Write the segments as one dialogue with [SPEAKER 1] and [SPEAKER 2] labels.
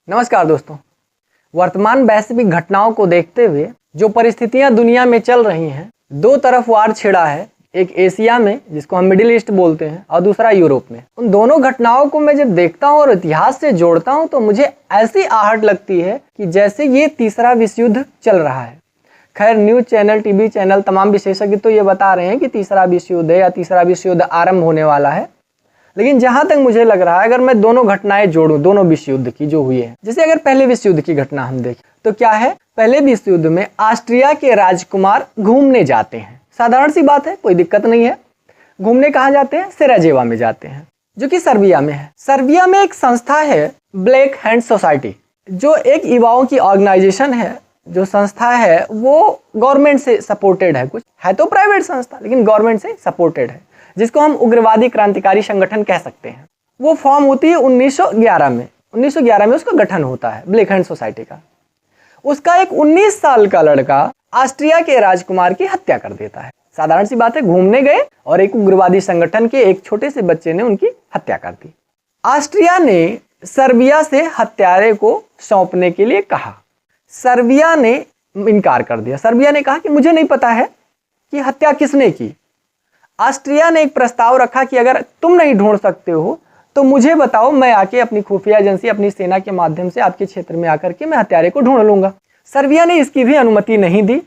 [SPEAKER 1] नमस्कार दोस्तों। वर्तमान वैश्विक घटनाओं को देखते हुए जो परिस्थितियां दुनिया में चल रही हैं, दो तरफ वार छिड़ा है, एक एशिया में जिसको हम मिडिल ईस्ट बोलते हैं और दूसरा यूरोप में। उन दोनों घटनाओं को मैं जब देखता हूं और इतिहास से जोड़ता हूं तो मुझे ऐसी आहट लगती है कि जैसे ये तीसरा विश्व युद्ध चल रहा है। खैर, न्यूज चैनल, टीवी चैनल, तमाम विशेषज्ञ तो ये बता रहे हैं कि तीसरा विश्व युद्ध है या तीसरा विश्व युद्ध आरंभ होने वाला है, लेकिन जहां तक मुझे लग रहा है, अगर मैं दोनों घटनाएं जोड़ूं, दोनों विश्व युद्ध की जो हुई है, जैसे अगर पहले विश्व युद्ध की घटना हम देखें तो क्या है, पहले विश्व युद्ध में ऑस्ट्रिया के राजकुमार घूमने जाते हैं। साधारण सी बात है, कोई दिक्कत नहीं है। घूमने कहाँ जाते हैं? सेराजेवा में जाते हैं, जो कि सर्बिया में है। सर्बिया में एक संस्था है ब्लैक हैंड सोसाइटी, जो एक युवाओं की ऑर्गेनाइजेशन है। जो संस्था है वो गवर्नमेंट से सपोर्टेड है, कुछ है तो प्राइवेट संस्था लेकिन गवर्नमेंट से सपोर्टेड है, जिसको हम उग्रवादी क्रांतिकारी संगठन कह सकते हैं। वो फॉर्म होती है 1911 में। 1911 में उसका गठन होता है ब्लैक हैंड सोसाइटी का। उसका एक 19 साल का लड़का ऑस्ट्रिया के राजकुमार की हत्या कर देता है। साधारण सी बात है, घूमने गए और एक उग्रवादी संगठन के एक छोटे से बच्चे ने उनकी हत्या कर दी। ऑस्ट्रिया ने सर्बिया से हत्यारे को सौंपने के लिए कहा। सर्बिया ने इनकार कर दिया। सर्बिया ने कहा कि मुझे नहीं पता है कि हत्या किसने की। ऑस्ट्रिया ने एक प्रस्ताव रखा कि अगर तुम नहीं ढूंढ सकते हो तो मुझे बताओ, मैं आके अपनी खुफिया एजेंसी, अपनी सेना के माध्यम से आपके क्षेत्र में आकर के मैं हत्यारे को ढूंढ लूंगा। सर्बिया ने इसकी भी अनुमति नहीं दी।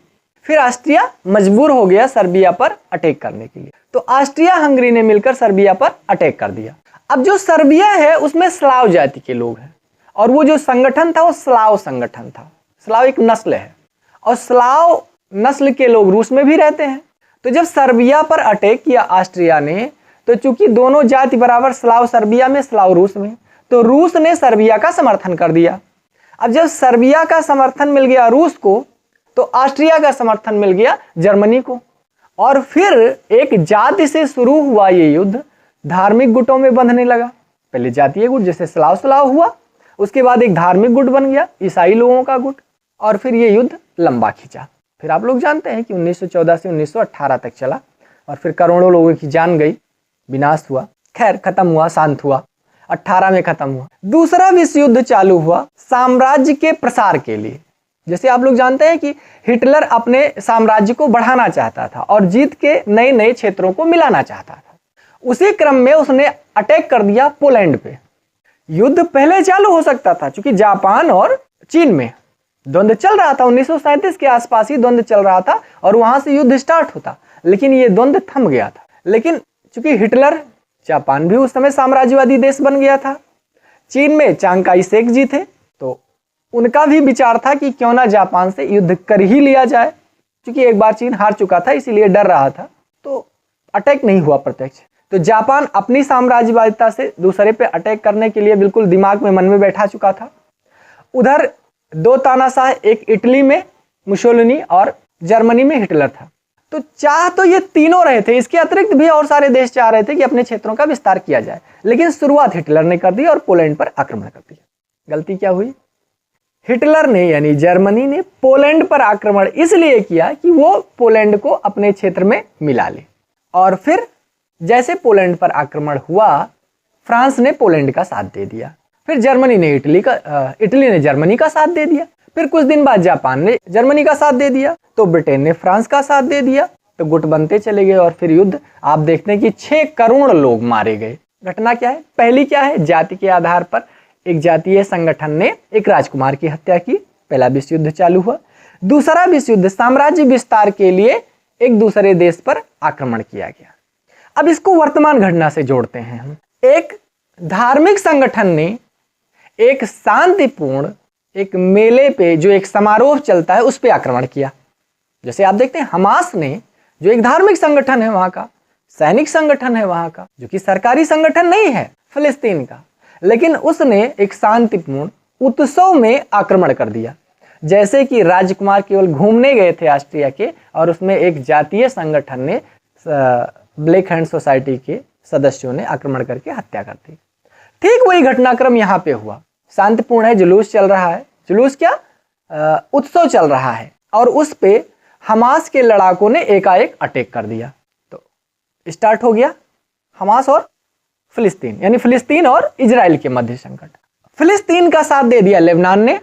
[SPEAKER 1] फिर ऑस्ट्रिया मजबूर हो गया सर्बिया पर अटैक करने के लिए। तो ऑस्ट्रिया हंगरी ने मिलकर सर्बिया पर अटैक कर दिया। अब जो सर्बिया है उसमें स्लाव जाति के लोग हैं, और वो जो संगठन था वो स्लाव संगठन था। स्लाव एक नस्ल है, और स्लाव नस्ल के लोग रूस में भी रहते हैं। तो जब सर्बिया पर अटैक किया ऑस्ट्रिया ने, तो चूंकि दोनों जाति बराबर, स्लाव सर्बिया में, स्लाव रूस में, तो रूस ने सर्बिया का समर्थन कर दिया। अब जब सर्बिया का समर्थन मिल गया रूस को, तो ऑस्ट्रिया का समर्थन मिल गया जर्मनी को। और फिर एक जाति से शुरू हुआ ये युद्ध धार्मिक गुटों में बंधने लगा। पहले जातीय गुट, जैसे स्लाव स्लाव हुआ, उसके बाद एक धार्मिक गुट बन गया, ईसाई लोगों का गुट, और फिर ये युद्ध लंबा खींचा। फिर आप लोग जानते हैं कि 1914 से 1918 तक चला, और फिर करोड़ों लोगों की जान गई, विनाश हुआ। खैर, खत्म हुआ, शांत हुआ, 18 में खत्म हुआ। दूसरा विश्व युद्ध चालू हुआ साम्राज्य के प्रसार के लिए। जैसे आप लोग जानते हैं कि हिटलर अपने साम्राज्य को बढ़ाना चाहता था और जीत के नए नए क्षेत्रों को मिलाना चाहता था। उसी क्रम में उसने अटैक कर दिया पोलैंड पे। युद्ध पहले चालू हो सकता था, क्योंकि जापान और चीन में द्वंद्व चल रहा था। 1937 के आसपास ही द्वंद्व चल रहा था और वहां से युद्ध स्टार्ट होता, लेकिन ये द्वंद्व थम गया था। लेकिन चूंकि हिटलर, जापान भी उस समय साम्राज्यवादी देश बन गया था, चीन में चांग काई शेक जी थे, तो उनका भी विचार था कि क्यों ना जापान से युद्ध कर ही लिया जाए। क्योंकि एक बार चीन हार चुका था, इसीलिए डर रहा था, तो अटैक नहीं हुआ प्रत्यक्ष। तो जापान अपनी साम्राज्यवादिता से दूसरे पे अटैक करने के लिए बिल्कुल दिमाग में, मन में बैठा चुका था। उधर दो तानाशाह, एक इटली में मुसोलिनी और जर्मनी में हिटलर था। तो चाह तो ये तीनों रहे थे, इसके अतिरिक्त भी और सारे देश चाह रहे थे कि अपने क्षेत्रों का विस्तार किया जाए, लेकिन शुरुआत हिटलर ने कर दी और पोलैंड पर आक्रमण कर दिया। गलती क्या हुई? हिटलर ने, यानी जर्मनी ने, पोलैंड पर आक्रमण इसलिए किया कि वो पोलैंड को अपने क्षेत्र में मिला ले। और फिर जैसे पोलैंड पर आक्रमण हुआ, फ्रांस ने पोलैंड का साथ दे दिया, फिर इटली ने जर्मनी का साथ दे दिया, फिर कुछ दिन बाद जापान ने जर्मनी का साथ दे दिया, तो ब्रिटेन ने फ्रांस का साथ दे दिया। तो गुट बनते चले गए और फिर युद्ध आप देखते हैं कि 6 करोड़ लोग मारे गए। घटना क्या है? पहली क्या है? जाति के आधार पर एक जातीय संगठन ने एक राजकुमार की हत्या की, पहला विश्व युद्ध चालू हुआ। दूसरा विश्व युद्ध साम्राज्य विस्तार के लिए एक दूसरे देश पर आक्रमण किया गया। अब इसको वर्तमान घटना से जोड़ते हैं हम। एक धार्मिक संगठन ने एक शांतिपूर्ण, एक मेले पे जो एक समारोह चलता है उस पे आक्रमण किया। जैसे आप देखते हैं हमास ने, जो एक धार्मिक संगठन है वहां का, सैनिक संगठन है वहां का, जो कि सरकारी संगठन नहीं है फिलिस्तीन का, लेकिन उसने एक शांतिपूर्ण उत्सव में आक्रमण कर दिया। जैसे कि राजकुमार केवल घूमने गए थे ऑस्ट्रिया के, और उसमें एक जातीय संगठन ने, ब्लैक हैंड सोसाइटी के सदस्यों ने आक्रमण करके हत्या कर दी। ठीक वही घटनाक्रम यहाँ पे हुआ। शांतिपूर्ण है, जुलूस चल रहा है, जुलूस क्या, उत्सव चल रहा है, और उस पे हमास के लड़ाकों ने एकाएक अटैक कर दिया। तो स्टार्ट हो गया हमास और फिलिस्तीन, यानी फिलिस्तीन और इजराइल के मध्य संकट। फिलिस्तीन का साथ दे दिया लेबनान ने,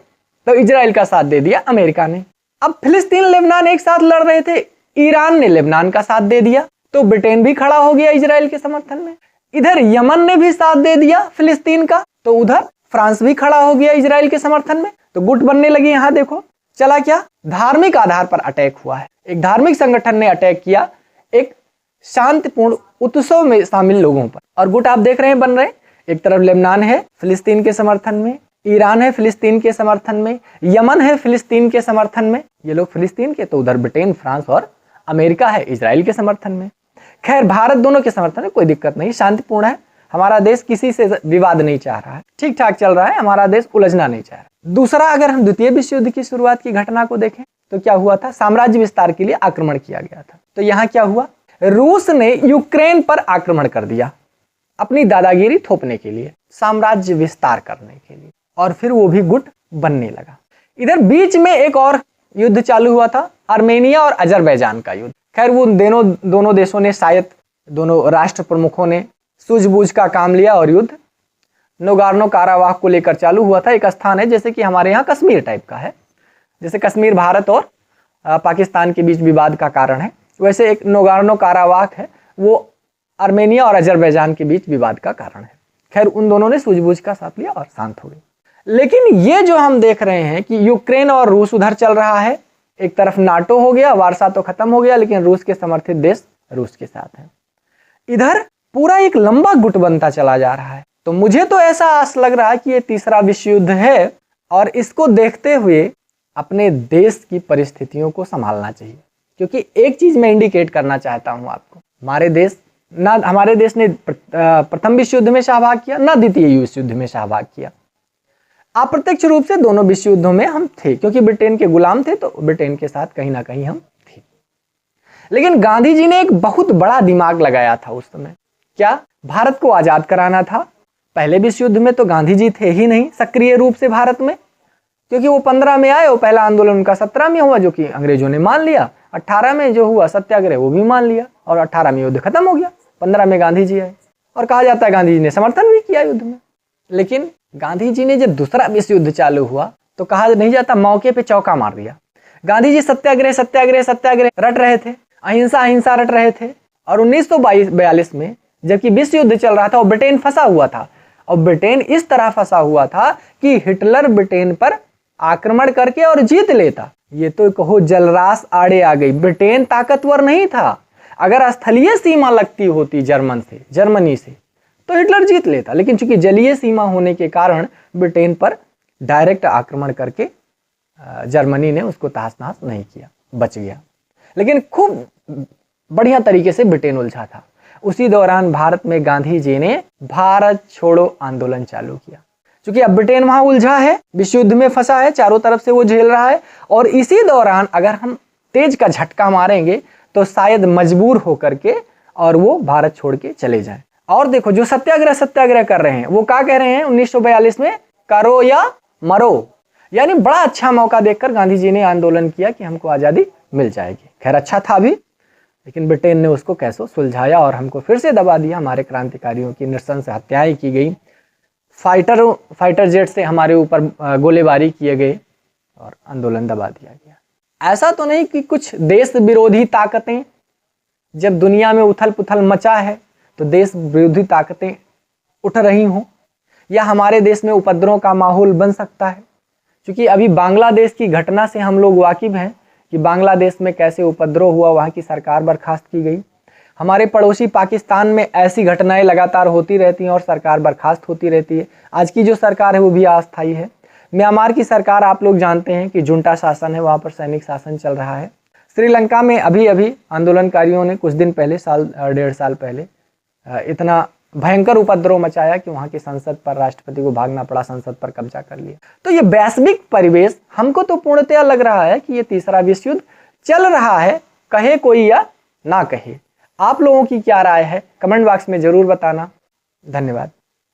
[SPEAKER 1] तो इजराइल का साथ दे दिया अमेरिका ने। अब फिलिस्तीन लेबनान एक साथ लड़ रहे थे, ईरान ने लेबनान का साथ दे दिया, तो ब्रिटेन भी खड़ा हो गया इजराइल के समर्थन में। इधर यमन ने भी साथ दे दिया फिलिस्तीन का, तो उधर फ्रांस भी खड़ा हो गया इजराइल के समर्थन में। तो गुट बनने लगी। यहां देखो चला क्या, धार्मिक आधार पर अटैक हुआ है। एक धार्मिक संगठन ने अटैक किया एक शांतिपूर्ण उत्सव में शामिल लोगों पर, और गुट आप देख रहे हैं बन रहे। एक तरफ लेबनान है फिलिस्तीन के समर्थन में, ईरान है फिलिस्तीन के समर्थन में, यमन है फिलिस्तीन के समर्थन में, ये लोग फिलिस्तीन के, तो उधर ब्रिटेन, फ्रांस और अमेरिका है इजराइल के समर्थन में। खैर भारत दोनों के समर्थन में, कोई दिक्कत नहीं, शांतिपूर्ण है। हमारा देश किसी से विवाद नहीं चाह रहा है, ठीक ठाक चल रहा है, हमारा देश उलझना नहीं चाह रहा। दूसरा, अगर हम द्वितीय विश्व युद्ध की शुरुआत की घटना को देखें तो क्या हुआ था, साम्राज्य विस्तार के लिए आक्रमण किया गया था। तो यहाँ क्या हुआ, रूस ने यूक्रेन पर आक्रमण कर दिया अपनी दादागिरी थोपने के लिए, साम्राज्य विस्तार करने के लिए, और फिर वो भी गुट बनने लगा। इधर बीच में एक और युद्ध चालू हुआ था, आर्मेनिया और अजरबैजान का युद्ध। खैर वो दोनों देशों ने, शायद दोनों राष्ट्र प्रमुखों ने सूझबूझ का काम लिया और युद्ध नोगार्नो कारावाख को लेकर चालू हुआ था। एक स्थान है जैसे कि हमारे यहाँ कश्मीर टाइप का है, जैसे कश्मीर भारत और पाकिस्तान के बीच विवाद का कारण है, वैसे एक नोगार्नो कारावाख है, वो आर्मेनिया और अजरबैजान के बीच विवाद का कारण है। खैर उन दोनों ने सूझबूझ का साथ लिया और शांत हो गई। लेकिन ये जो हम देख रहे हैं कि यूक्रेन और रूस उधर चल रहा है, एक तरफ नाटो हो गया, वारसा तो खत्म हो गया, लेकिन रूस के समर्थित देश रूस के साथ हैं। इधर पूरा एक लंबा गुट बनता चला जा रहा है। तो मुझे तो ऐसा आस लग रहा है कि ये तीसरा विश्व युद्ध है, और इसको देखते हुए अपने देश की परिस्थितियों को संभालना चाहिए। क्योंकि एक चीज मैं इंडिकेट करना चाहता हूं आपको, हमारे देश ने प्रथम विश्व युद्ध में सहभाग किया, ना द्वितीय विश्व युद्ध में सहभाग किया। अप्रत्यक्ष रूप से दोनों विश्व युद्धों में हम थे, क्योंकि ब्रिटेन के गुलाम थे, तो ब्रिटेन के साथ कहीं ना कहीं हम थे। लेकिन गांधी जी ने एक बहुत बड़ा दिमाग लगाया था उस समय। क्या, भारत को आजाद कराना था। पहले विश्व युद्ध में तो गांधी जी थे ही नहीं सक्रिय रूप से भारत में, क्योंकि वो 15 में आए, वो पहला आंदोलन उनका 17 में हुआ, जो कि अंग्रेजों ने मान लिया। 18 में जो हुआ सत्याग्रह वो भी मान लिया, और 18 में युद्ध खत्म हो गया। 15 में गांधी जी आए, और कहा जाता है गांधी जी ने समर्थन भी किया युद्ध में। लेकिन गांधी जी ने जब दूसरा विश्व युद्ध चालू हुआ तो कहा नहीं जाता, मौके पे चौका मार दिया। गांधी जी सत्याग्रह सत्याग्रह सत्याग्रह रट रहे थे, अहिंसा अहिंसा रट रहे थे, और 1942 में जबकि विश्व युद्ध चल रहा था और ब्रिटेन फंसा हुआ था, और ब्रिटेन इस तरह फंसा हुआ था कि हिटलर ब्रिटेन पर आक्रमण करके और जीत लेता। ये तो कहो जलरास आड़े आ गई। ब्रिटेन ताकतवर नहीं था, अगर स्थलीय सीमा लगती होती जर्मनी से तो हिटलर जीत लेता, लेकिन चूंकि जलीय सीमा होने के कारण ब्रिटेन पर डायरेक्ट आक्रमण करके जर्मनी ने उसको तहस नहस नहीं किया, बच गया। लेकिन खूब बढ़िया तरीके से ब्रिटेन उलझा था। उसी दौरान भारत में गांधी जी ने भारत छोड़ो आंदोलन चालू किया। क्योंकि अब ब्रिटेन वहां उलझा है, विश्व युद्ध में फंसा है, चारों तरफ से वो झेल रहा है, और इसी दौरान अगर हम तेज का झटका मारेंगे तो शायद मजबूर होकर के और वो भारत छोड़ के चले जाएं। और देखो जो सत्याग्रह कर रहे हैं वो क्या कह रहे हैं 1942 में, करो या मरो। यानी बड़ा अच्छा मौका देखकर गांधी जी ने आंदोलन किया कि हमको आजादी मिल जाएगी। खैर अच्छा था भी, लेकिन ब्रिटेन ने उसको कैसे सुलझाया और हमको फिर से दबा दिया। हमारे क्रांतिकारियों की नृशंस हत्याएं की गई, फाइटर जेट से हमारे ऊपर गोलीबारी किए गए और आंदोलन दबा दिया गया। ऐसा तो नहीं कि कुछ देश विरोधी ताकतें, जब दुनिया में उथल पुथल मचा है तो देश विरोधी ताकतें उठ रही हों, या हमारे देश में उपद्रव का माहौल बन सकता है। क्योंकि अभी बांग्लादेश की घटना से हम लोग वाकिफ हैं कि बांग्लादेश में कैसे उपद्रव हुआ, वहाँ की सरकार बर्खास्त की गई। हमारे पड़ोसी पाकिस्तान में ऐसी घटनाएं लगातार होती रहती हैं और सरकार बर्खास्त होती रहती है। आज की जो सरकार है वो भी अस्थायी है। म्यांमार की सरकार आप लोग जानते हैं कि जुंटा शासन है, वहाँ पर सैनिक शासन चल रहा है। श्रीलंका में अभी अभी आंदोलनकारियों ने कुछ दिन पहले, डेढ़ साल पहले इतना भयंकर उपद्रव मचाया कि वहाँ की संसद पर राष्ट्रपति को भागना पड़ा, संसद पर कब्जा कर लिया। तो ये वैश्विक परिवेश हमको तो पूर्णतया लग रहा है कि ये तीसरा विश्व युद्ध चल रहा है, कहे कोई या ना कहे। आप लोगों की क्या राय है कमेंट बॉक्स में जरूर बताना। धन्यवाद।